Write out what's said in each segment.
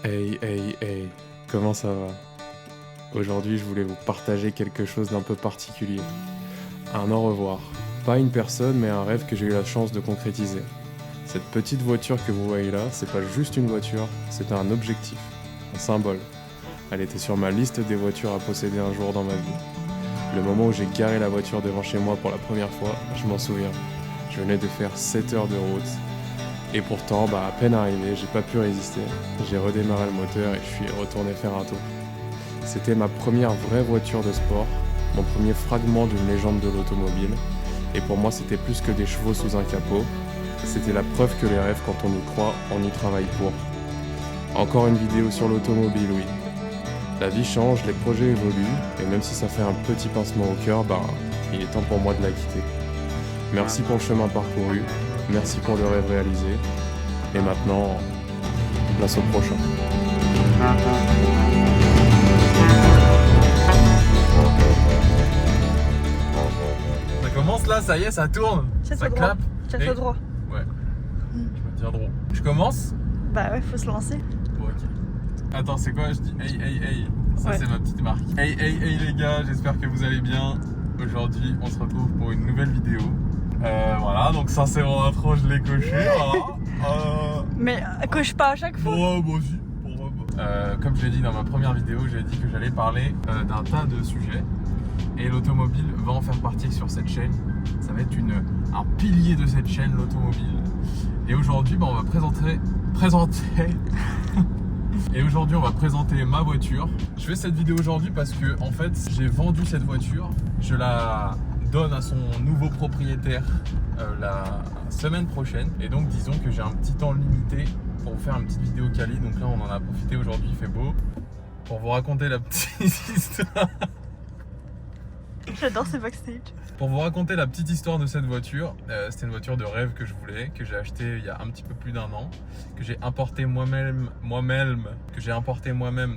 Hey, comment ça va? Aujourd'hui, je voulais vous partager quelque chose d'un peu particulier. Un au revoir. Pas une personne, mais un rêve que j'ai eu la chance de concrétiser. Cette petite voiture que vous voyez là, c'est pas juste une voiture, c'était un objectif, un symbole. Elle était sur ma liste des voitures à posséder un jour dans ma vie. Le moment où j'ai garé la voiture devant chez moi pour la première fois, je m'en souviens. Je venais de faire 7 heures de route. Et pourtant, à peine arrivé, j'ai pas pu résister. J'ai redémarré le moteur et je suis retourné faire un tour. C'était ma première vraie voiture de sport, mon premier fragment d'une légende de l'automobile. Et pour moi, c'était plus que des chevaux sous un capot. C'était la preuve que les rêves, quand on y croit, on y travaille pour. Encore une vidéo sur l'automobile, oui. La vie change, les projets évoluent, et même si ça fait un petit pincement au cœur, il est temps pour moi de la quitter. Merci pour le chemin parcouru, merci pour le rêve réalisé, et maintenant, place au prochain. Ça commence là, ça y est, ça tourne. Ça clappe. Tiens-toi droit. Ouais. Je me tiens droit. Je commence? Bah ouais, faut se lancer. Bon, ok. Attends, c'est quoi? Je dis hey. Ça, Ouais. c'est ma petite marque. Hey les gars, j'espère que vous allez bien. Aujourd'hui, on se retrouve pour une nouvelle vidéo. Voilà, donc ça, c'est mon intro, je l'ai coché. Voilà. Mais coche pas à chaque fois. Bon, moi aussi. Comme je l'ai dit dans ma première vidéo, j'ai dit que j'allais parler d'un tas de sujets. Et l'automobile va en faire partie sur cette chaîne. Ça va être un pilier de cette chaîne, l'automobile. Et aujourd'hui, on va présenter. Et aujourd'hui, on va présenter ma voiture. Je fais cette vidéo aujourd'hui parce que, en fait, j'ai vendu cette voiture. Je la donne à son nouveau propriétaire la semaine prochaine. Et donc, disons que j'ai un petit temps limité pour vous faire une petite vidéo quali. Donc là, on en a profité aujourd'hui, il fait beau. Pour vous raconter la petite histoire. J'adore ces backstage. Pour vous raconter la petite histoire de cette voiture, c'était une voiture de rêve que je voulais, que j'ai achetée il y a un petit peu plus d'un an, que j'ai importé moi-même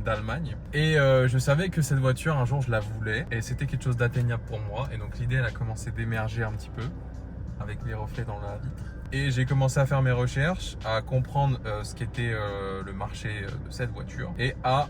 d'Allemagne. Et je savais que cette voiture, un jour, je la voulais et c'était quelque chose d'atteignable pour moi. Et donc l'idée, elle a commencé d'émerger un petit peu avec les reflets dans la vitre. Et j'ai commencé à faire mes recherches, à comprendre ce qu'était le marché de cette voiture et à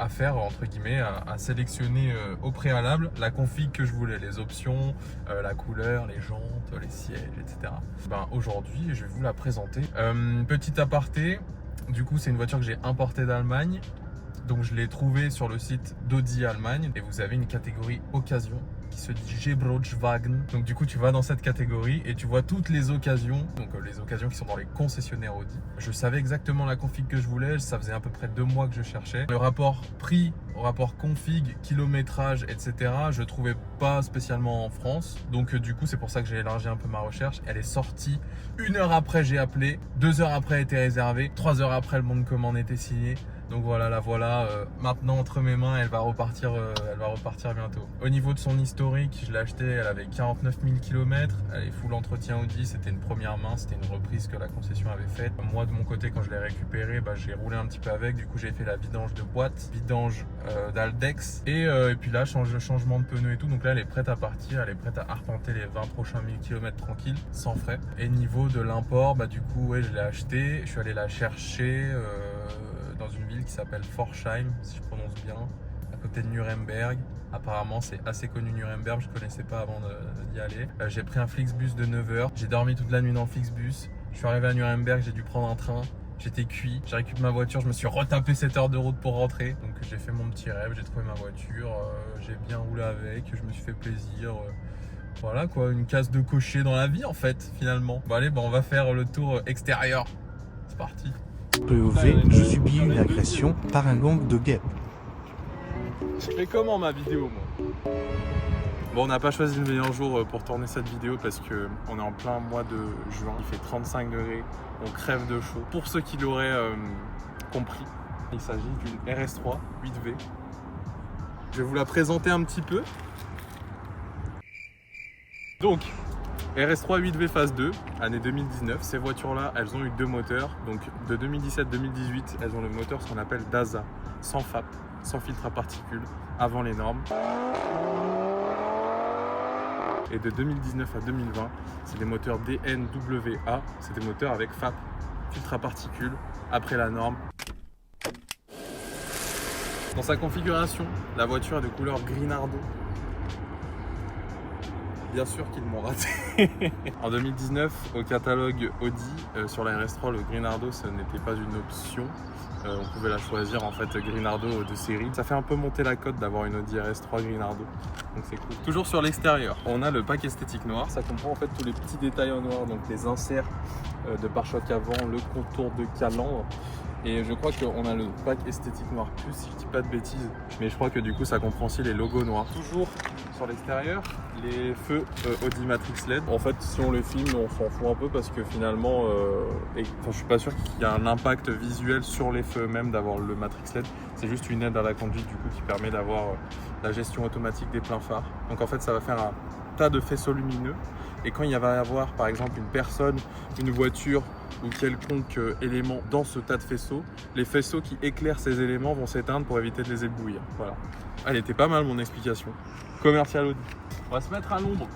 faire, entre guillemets, à sélectionner au préalable la config que je voulais, les options, la couleur, les jantes, les sièges, etc. Aujourd'hui, je vais vous la présenter. Petit aparté, du coup, c'est une voiture que j'ai importée d'Allemagne. Donc je l'ai trouvée sur le site d'Audi Allemagne et vous avez une catégorie occasion qui se dit Gebrauchtwagen. Donc du coup tu vas dans cette catégorie et tu vois toutes les occasions, donc les occasions qui sont dans les concessionnaires Audi. Je savais exactement la config que je voulais, ça faisait à peu près 2 mois que je cherchais. Le rapport prix, le rapport config, kilométrage, etc. je trouvais pas spécialement en France. Donc du coup c'est pour ça que j'ai élargi un peu ma recherche. Elle est sortie 1 heure après j'ai appelé, 2 heures après elle était réservée, 3 heures après le bon de commande était signé. Donc voilà, maintenant entre mes mains, elle va repartir bientôt. Au niveau de son historique, je l'ai achetée, elle avait 49 000 km, elle est full entretien Audi, c'était une première main, c'était une reprise que la concession avait faite. Moi de mon côté, quand je l'ai récupérée, j'ai roulé un petit peu avec, du coup j'ai fait la vidange de boîte, vidange d'Aldex et puis là changement de pneus et tout, donc là elle est prête à partir, elle est prête à arpenter les 20 prochains 1000 km tranquille, sans frais. Et niveau de l'import, du coup ouais, je l'ai achetée, je suis allé la chercher dans une ville qui s'appelle Forchheim, si je prononce bien, à côté de Nuremberg. Apparemment c'est assez connu Nuremberg, je connaissais pas avant d'y aller. J'ai pris un Flixbus de 9 heures, j'ai dormi toute la nuit dans le Flixbus. Je suis arrivé à Nuremberg, j'ai dû prendre un train, j'étais cuit. J'ai récupéré ma voiture, je me suis retapé 7 heures de route pour rentrer. Donc j'ai fait mon petit rêve, j'ai trouvé ma voiture, j'ai bien roulé avec, je me suis fait plaisir. Voilà quoi, une case de cocher dans la vie en fait finalement. Bon allez, on va faire le tour extérieur. C'est parti. POV, je subis une agression par un gang de guêpes. Je fais comment ma vidéo moi? Bon, on n'a pas choisi le meilleur jour pour tourner cette vidéo parce que on est en plein mois de juin, il fait 35 degrés, on crève de chaud. Pour ceux qui l'auraient compris, il s'agit d'une RS3 8V. Je vais vous la présenter un petit peu. Donc, RS3 8V phase 2, année 2019. Ces voitures-là, elles ont eu 2 moteurs. Donc de 2017-2018, elles ont le moteur ce qu'on appelle DASA, sans FAP, sans filtre à particules, avant les normes. Et de 2019 à 2020, c'est des moteurs DNWA, c'est des moteurs avec FAP, filtre à particules, après la norme. Dans sa configuration, la voiture est de couleur gris nardo. Bien sûr qu'ils m'ont raté. En 2019, au catalogue Audi, sur la RS3, le gris nardo, ce n'était pas une option. On pouvait la choisir en fait gris nardo de série. Ça fait un peu monter la cote d'avoir une Audi RS3 gris nardo. Donc c'est cool. Toujours sur l'extérieur, on a le pack esthétique noir. Ça comprend en fait tous les petits détails en noir, donc les inserts de pare-choc avant, le contour de calandre. Et je crois qu'on a le pack esthétique noir plus, si je dis pas de bêtises. Mais je crois que du coup ça comprend aussi les logos noirs. Toujours sur l'extérieur, les feux Audi Matrix LED. En fait, si on les filme, on s'en fout un peu parce que finalement, je suis pas sûr qu'il y ait un impact visuel sur les feux même d'avoir le Matrix LED. C'est juste une aide à la conduite du coup qui permet d'avoir la gestion automatique des pleins phares. Donc en fait, ça va faire un tas de faisceaux lumineux. Et quand il va y avoir par exemple une personne, une voiture ou quelconque élément dans ce tas de faisceaux, les faisceaux qui éclairent ces éléments vont s'éteindre pour éviter de les éblouir. Voilà. Elle était pas mal mon explication. Commercial Audi. On va se mettre à l'ombre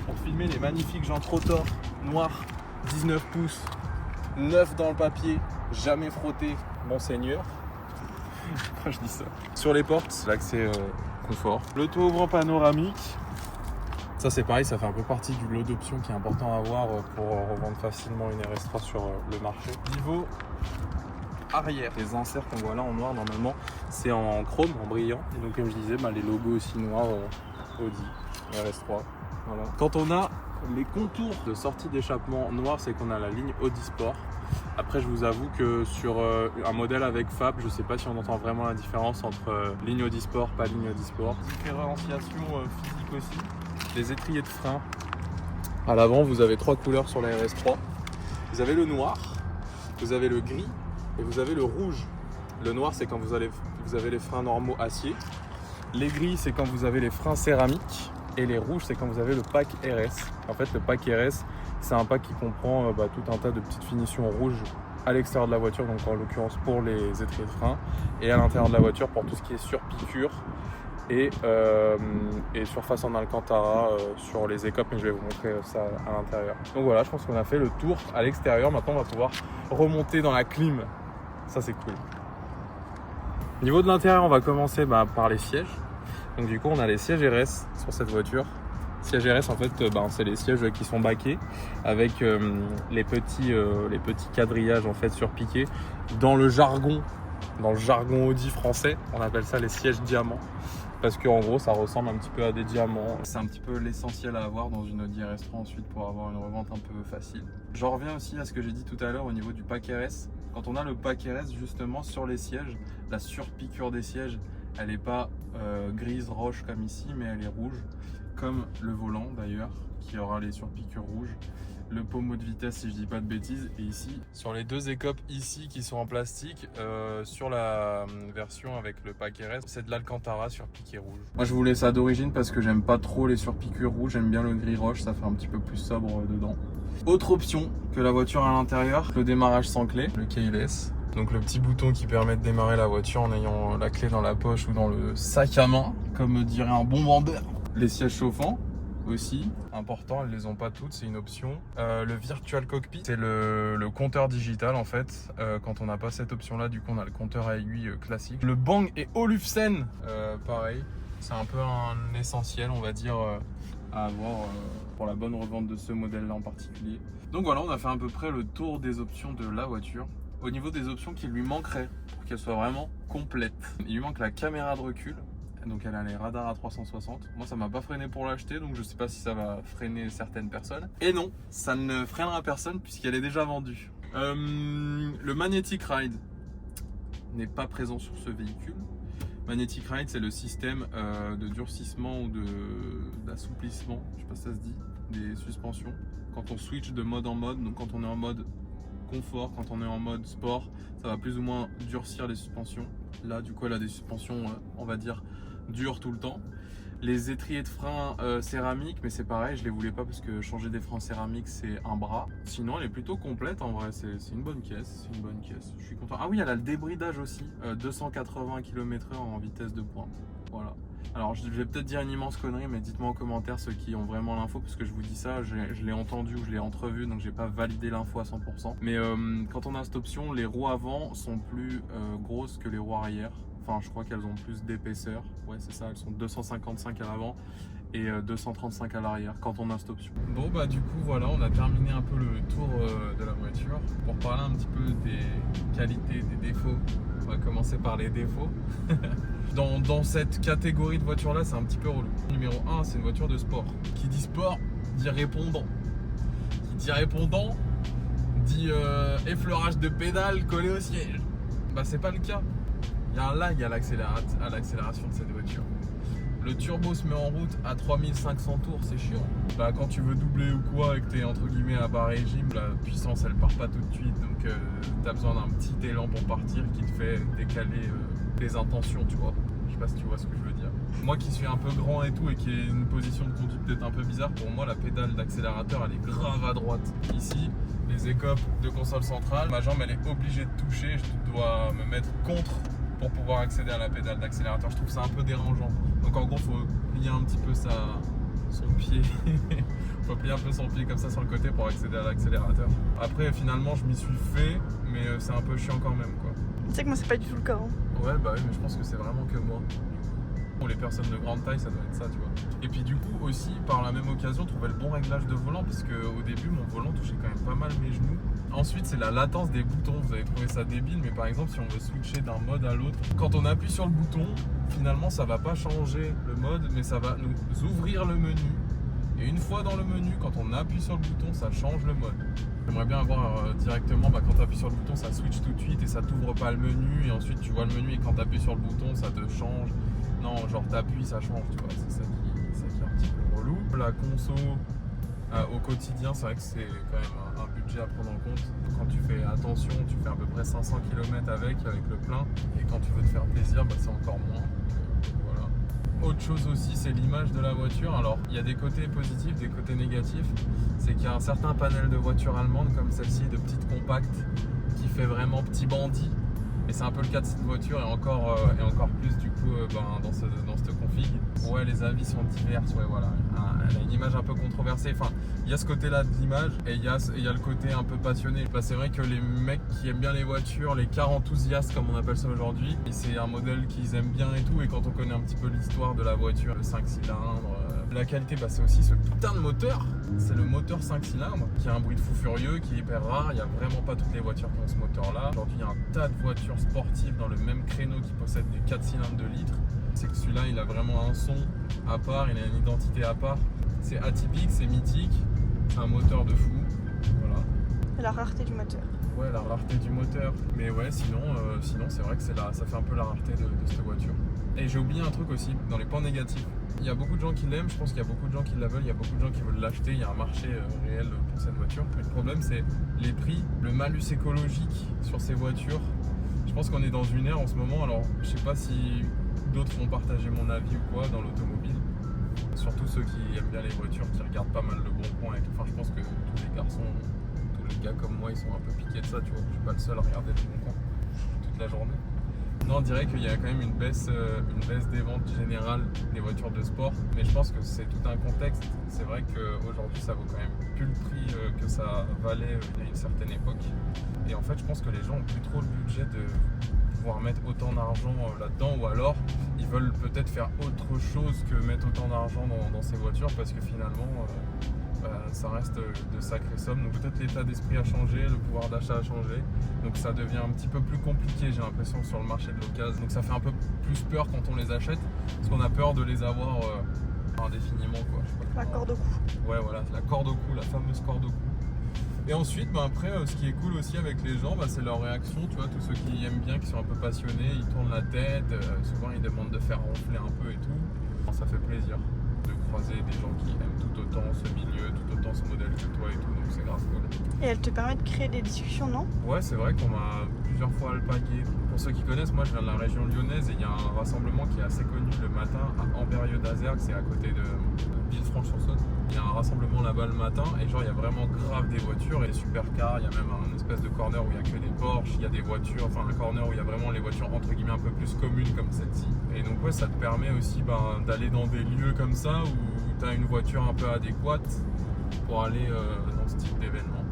pour filmer les magnifiques Jean Rotor noirs, 19 pouces, neuf dans le papier, jamais frotté, Monseigneur. Pourquoi je dis ça? Sur les portes, l'accès confort. Le toit ouvrant panoramique. Ça c'est pareil, ça fait un peu partie du lot d'options qui est important à avoir pour revendre facilement une RS3 sur le marché. Niveau arrière, les inserts qu'on voit là en noir normalement c'est en chrome, en brillant. Et donc comme je disais, les logos aussi noirs Audi, RS3. Voilà. Quand on a les contours de sortie d'échappement noirs, c'est qu'on a la ligne Audi Sport. Après je vous avoue que sur un modèle avec Fab, je sais pas si on entend vraiment la différence entre ligne Audi Sport, pas ligne Audi Sport. Différenciation physique aussi. Les étriers de frein. À l'avant, vous avez trois couleurs sur la RS3. Vous avez le noir, vous avez le gris et vous avez le rouge. Le noir, c'est quand vous avez les freins normaux acier. Les gris, c'est quand vous avez les freins céramiques. Et les rouges, c'est quand vous avez le pack RS. En fait, le pack RS, c'est un pack qui comprend tout un tas de petites finitions rouges à l'extérieur de la voiture, donc en l'occurrence pour les étriers de frein, et à l'intérieur de la voiture pour tout ce qui est surpiqûre et surface en Alcantara sur les écopes, mais je vais vous montrer ça à l'intérieur. Donc voilà, je pense qu'on a fait le tour à l'extérieur. Maintenant, on va pouvoir remonter dans la clim. Ça, c'est cool. Au niveau de l'intérieur, on va commencer par les sièges. Donc du coup, on a les sièges RS sur cette voiture. Sièges RS, en fait, c'est les sièges qui sont baquets avec les petits quadrillages en fait surpiqués. Dans le jargon Audi français, on appelle ça les sièges diamants. Parce qu'en gros, ça ressemble un petit peu à des diamants. C'est un petit peu l'essentiel à avoir dans une Audi RS3 ensuite pour avoir une revente un peu facile. J'en reviens aussi à ce que j'ai dit tout à l'heure au niveau du pack RS. Quand on a le pack RS, justement, sur les sièges, la surpiqûre des sièges, elle n'est pas grise roche comme ici, mais elle est rouge. Comme le volant d'ailleurs, qui aura les surpiqûres rouges. Le pommeau de vitesse, si je dis pas de bêtises, et ici sur les deux écopes ici qui sont en plastique, sur la version avec le pack RS, c'est de l'Alcantara surpiqué rouge. Moi je voulais ça d'origine parce que j'aime pas trop les surpiqûres rouges, j'aime bien le gris roche, ça fait un petit peu plus sobre dedans. Autre option que la voiture à l'intérieur, le démarrage sans clé, le keyless. Donc le petit bouton qui permet de démarrer la voiture en ayant la clé dans la poche ou dans le sac à main, comme dirait un bon vendeur. Les sièges chauffants aussi, important, elles les ont pas toutes, c'est une option. Le virtual cockpit, c'est le compteur digital en fait. Quand on n'a pas cette option là, du coup on a le compteur à aiguille classique. Le Bang & Olufsen, pareil, c'est un peu un essentiel on va dire à avoir pour la bonne revente de ce modèle là en particulier. Donc voilà, on a fait à peu près le tour des options de la voiture. Au niveau des options qui lui manqueraient pour qu'elle soit vraiment complète, il lui manque la caméra de recul. Donc elle a les radars à 360. Moi ça m'a pas freiné pour l'acheter, donc je sais pas si ça va freiner certaines personnes. Et non, ça ne freinera personne puisqu'elle est déjà vendue. Le Magnetic Ride n'est pas présent sur ce véhicule. Magnetic Ride, c'est le système de durcissement ou d'assouplissement, je sais pas si ça se dit, des suspensions. Quand on switch de mode en mode, donc quand on est en mode confort, quand on est en mode sport, ça va plus ou moins durcir les suspensions. Là du coup elle a des suspensions on va dire dures tout le temps. Les étriers de frein céramiques, mais c'est pareil, je les voulais pas parce que changer des freins céramiques c'est un bras. Sinon elle est plutôt complète en vrai, c'est une bonne caisse, c'est une bonne caisse, je suis content. Ah oui, elle a le débridage aussi, 280 km/h en vitesse de pointe, voilà. Alors je vais peut-être dire une immense connerie, mais dites-moi en commentaire ceux qui ont vraiment l'info, parce que je vous dis ça, je l'ai entendu ou je l'ai entrevu, donc j'ai pas validé l'info à 100%. Mais quand on a cette option, les roues avant sont plus grosses que les roues arrière. Enfin, je crois qu'elles ont plus d'épaisseur. Ouais, c'est ça, elles sont 255 à l'avant et 235 à l'arrière quand on a cette option. Bon, bah du coup, voilà, on a terminé un peu le tour de la voiture. Pour parler un petit peu des qualités, des défauts, on va commencer par les défauts. Dans cette catégorie de voiture-là, c'est un petit peu relou. Numéro 1, c'est une voiture de sport. Qui dit sport, dit répondant. Qui dit répondant, dit effleurage de pédale collé au siège. Bah, c'est pas le cas. Il y a un lag à l'accélération de cette voiture. Le turbo se met en route à 3500 tours, c'est chiant. Bah, quand tu veux doubler ou quoi et que tu es entre guillemets à bas régime, la puissance elle part pas tout de suite. Donc tu as besoin d'un petit élan pour partir qui te fait décaler tes intentions, tu vois. Je sais pas si tu vois ce que je veux dire. Moi qui suis un peu grand et tout et qui ai une position de conduite peut-être un peu bizarre, pour moi la pédale d'accélérateur elle est grave à droite. Ici, les écopes de console centrale, ma jambe elle est obligée de toucher, je dois me mettre contre pour pouvoir accéder à la pédale d'accélérateur. Je trouve ça un peu dérangeant. Donc en gros, faut plier un petit peu son pied. Faut plier un peu son pied comme ça sur le côté pour accéder à l'accélérateur. Après, finalement, je m'y suis fait, mais c'est un peu chiant quand même, quoi. Tu sais que moi, c'est pas du tout le cas. Hein. Ouais, bah oui, mais je pense que c'est vraiment que moi. Pour les personnes de grande taille, ça doit être ça, tu vois. Et puis du coup, aussi, par la même occasion, trouver le bon réglage de volant, parce qu'au début, mon volant touchait quand même pas mal mes genoux. Ensuite, c'est la latence des boutons. Vous avez trouvé ça débile, mais par exemple, si on veut switcher d'un mode à l'autre, quand on appuie sur le bouton, finalement, ça va pas changer le mode, mais ça va nous ouvrir le menu. Et une fois dans le menu, quand on appuie sur le bouton, ça change le mode. J'aimerais bien avoir directement, quand tu appuies sur le bouton, ça switch tout de suite et ça t'ouvre pas le menu. Et ensuite, tu vois le menu et quand tu appuies sur le bouton, ça te change. Non, genre t'appuies, ça change, tu vois. C'est ça qui est un petit peu relou. La conso au quotidien, c'est vrai que c'est quand même un budget à prendre en compte. Quand tu fais attention, tu fais à peu près 500 km avec le plein. Et quand tu veux te faire plaisir, c'est encore moins. Voilà. Autre chose aussi, c'est l'image de la voiture. Alors, il y a des côtés positifs, des côtés négatifs. C'est qu'il y a un certain panel de voitures allemandes, comme celle-ci, de petites compactes, qui fait vraiment petit bandit. Et c'est un peu le cas de cette voiture et encore plus du coup dans cette config. Ouais, les avis sont divers, ouais, voilà. Elle a une image un peu controversée. Enfin, il y a ce côté-là de l'image et il y a le côté un peu passionné. Bah, c'est vrai que les mecs qui aiment bien les voitures, les car enthousiastes comme on appelle ça aujourd'hui, c'est un modèle qu'ils aiment bien et tout. Et quand on connaît un petit peu l'histoire de la voiture, le 5 cylindres, la qualité, c'est aussi ce putain de moteur. C'est le moteur 5 cylindres qui a un bruit de fou furieux, qui est hyper rare. Il n'y a vraiment pas toutes les voitures qui ont ce moteur-là. Aujourd'hui, il y a un tas de voitures sportives dans le même créneau qui possèdent des 4 cylindres de litres. C'est que celui-là, il a vraiment un son à part, il a une identité à part. C'est atypique, c'est mythique, c'est un moteur de fou. Voilà. La rareté du moteur. Ouais, la rareté du moteur. Mais ouais, sinon c'est vrai que ça fait un peu la rareté de cette voiture. Et j'ai oublié un truc aussi, dans les points négatifs. Il y a beaucoup de gens qui l'aiment, je pense qu'il y a beaucoup de gens qui la veulent, il y a beaucoup de gens qui veulent l'acheter, il y a un marché réel pour cette voiture. Mais le problème, c'est les prix, le malus écologique sur ces voitures. Je pense qu'on est dans une ère en ce moment, alors je sais pas si d'autres vont partager mon avis ou quoi dans l'automobile. Surtout ceux qui aiment bien les voitures, qui regardent pas mal le Bon Coin et tout. Enfin, je pense que tous les garçons, tous les gars comme moi, ils sont un peu piqués de ça, tu vois. Je suis pas le seul à regarder le Bon Coin toute la journée. Non, on dirait qu'il y a quand même une baisse des ventes générales des voitures de sport, mais je pense que c'est tout un contexte. C'est vrai qu'aujourd'hui, ça vaut quand même plus le prix que ça valait il y a une certaine époque. Et en fait, je pense que les gens ont plus trop le budget de pouvoir mettre autant d'argent là-dedans, ou alors ils veulent peut-être faire autre chose que mettre autant d'argent dans ces voitures, parce que finalement ça reste de sacrées sommes. Donc peut-être l'état d'esprit a changé, le pouvoir d'achat a changé, donc ça devient un petit peu plus compliqué, j'ai l'impression, sur le marché de l'occasion. Donc ça fait un peu plus peur quand on les achète, parce qu'on a peur de les avoir indéfiniment, quoi. Je sais pas La comment... corde au cou. Ouais, voilà, la corde au cou, la fameuse corde au cou. Et ensuite, après, ce qui est cool aussi avec les gens, c'est leur réaction. Tu vois, tous ceux qui aiment bien, qui sont un peu passionnés, ils tournent la tête. Souvent, ils demandent de faire ronfler un peu et tout. Ça fait plaisir de croiser des gens qui aiment tout autant ce milieu, tout autant ce modèle que toi et tout. Donc, c'est grave cool. Et elle te permet de créer des discussions, non? Ouais, c'est vrai qu'on m'a plusieurs fois alpagué. Pour ceux qui connaissent, moi, je viens de la région lyonnaise et il y a un rassemblement qui est assez connu le matin à Ambérieu-d'Azergues, c'est à côté de Villefranche-sur-Saône. Il y a un rassemblement là-bas le matin et genre il y a vraiment grave des voitures et des supercars. Il y a même un espèce de corner où il y a que des Porsche, il y a des voitures, enfin un corner où il y a vraiment les voitures entre guillemets un peu plus communes comme celle-ci. Et donc ouais, ça te permet aussi d'aller dans des lieux comme ça où tu as une voiture un peu adéquate pour aller dans ce type d'événement.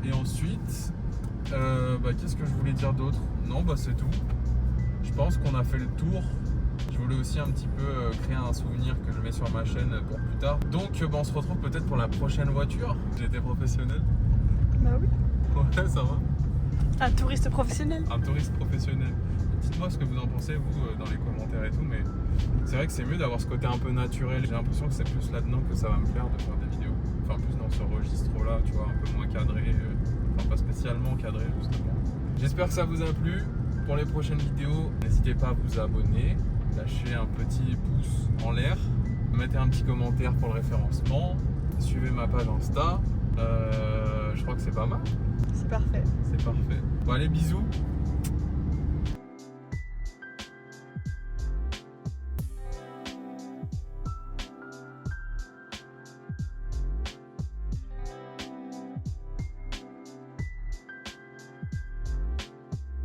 Et ensuite, qu'est-ce que je voulais dire d'autre? Non, c'est tout. Je pense qu'on a fait le tour. Je voulais aussi un petit peu créer un souvenir que je mets sur ma chaîne pour plus tard. Donc on se retrouve peut-être pour la prochaine voiture. J'étais professionnel. Bah oui. Ouais, ça va. Un touriste professionnel. Un touriste professionnel. Dites-moi ce que vous en pensez, vous, dans les commentaires et tout, mais c'est vrai que c'est mieux d'avoir ce côté un peu naturel. J'ai l'impression que c'est plus là-dedans que ça va me plaire de faire des vidéos. Enfin, plus dans ce registre-là, tu vois, un peu moins cadré. Enfin, pas spécialement cadré, justement. J'espère que ça vous a plu. Pour les prochaines vidéos, n'hésitez pas à vous abonner. Lâchez un petit pouce en l'air. Mettez un petit commentaire pour le référencement. Suivez ma page Insta. Je crois que c'est pas mal. C'est parfait. C'est parfait. Bon, allez, bisous.